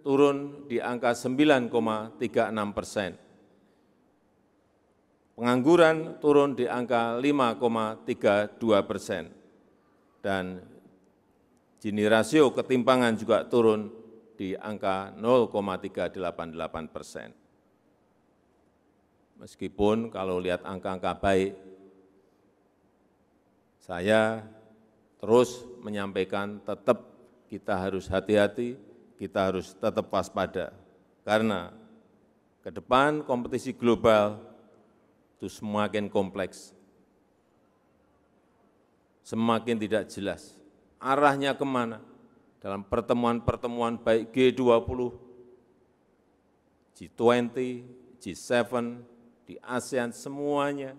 turun di angka 9,36%. Pengangguran turun di angka 5,32%. Dan Gini rasio ketimpangan juga turun di angka 0,388%. Meskipun kalau lihat angka-angka baik, saya terus menyampaikan tetap kita harus hati-hati, kita harus tetap waspada. Karena ke depan kompetisi global itu semakin kompleks, semakin tidak jelas. Arahnya kemana? Dalam pertemuan-pertemuan baik G20, G20, G7, di ASEAN semuanya,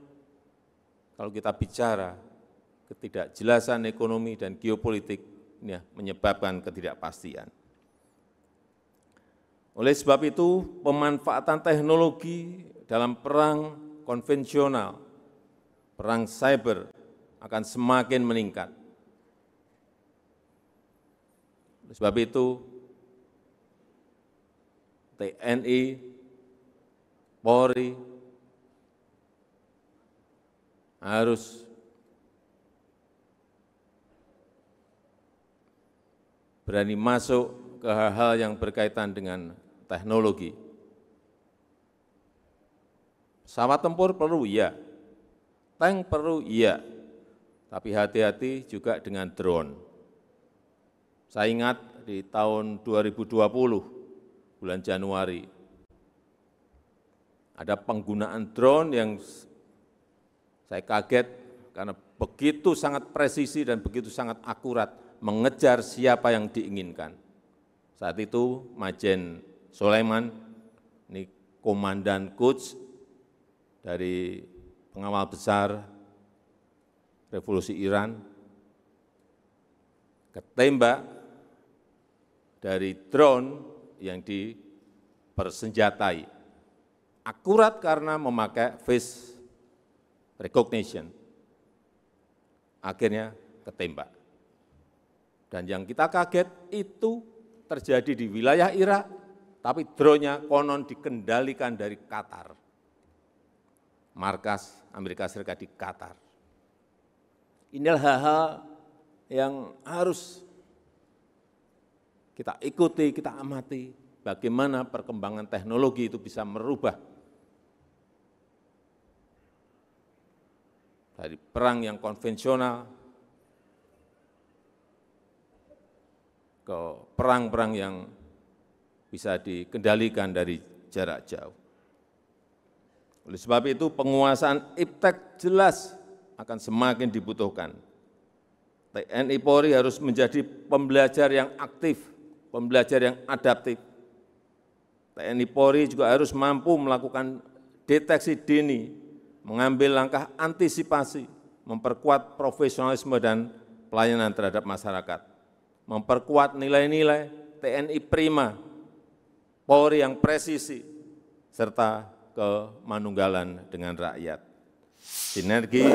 kalau kita bicara ketidakjelasan ekonomi dan geopolitik ini menyebabkan ketidakpastian. Oleh sebab itu, pemanfaatan teknologi dalam perang konvensional, perang cyber akan semakin meningkat. Oleh sebab itu, TNI, Polri harus berani masuk ke hal-hal yang berkaitan dengan teknologi. Pesawat tempur perlu, iya. Tank perlu, iya. Tapi hati-hati juga dengan drone. Saya ingat di tahun 2020, bulan Januari, ada penggunaan drone yang saya kaget karena begitu sangat presisi dan begitu sangat akurat mengejar siapa yang diinginkan. Saat itu Majen Sulaiman, ini Komandan Quds dari pengawal besar Revolusi Iran, ketembak dari drone yang dipersenjatai. Akurat karena memakai face recognition. Akhirnya ketembak. Dan yang kita kaget itu terjadi di wilayah Irak, tapi drone-nya konon dikendalikan dari Qatar. Markas Amerika Serikat di Qatar. Inilah hal-hal yang harus kita ikuti, kita amati, bagaimana perkembangan teknologi itu bisa merubah dari perang yang konvensional ke perang-perang yang bisa dikendalikan dari jarak jauh. Oleh sebab itu, penguasaan iptek jelas akan semakin dibutuhkan. TNI Polri harus menjadi pembelajar yang aktif, pembelajar yang adaptif. TNI Polri juga harus mampu melakukan deteksi dini, mengambil langkah antisipasi, memperkuat profesionalisme dan pelayanan terhadap masyarakat, memperkuat nilai-nilai TNI prima, Polri yang presisi, serta kemanunggalan dengan rakyat. Sinergi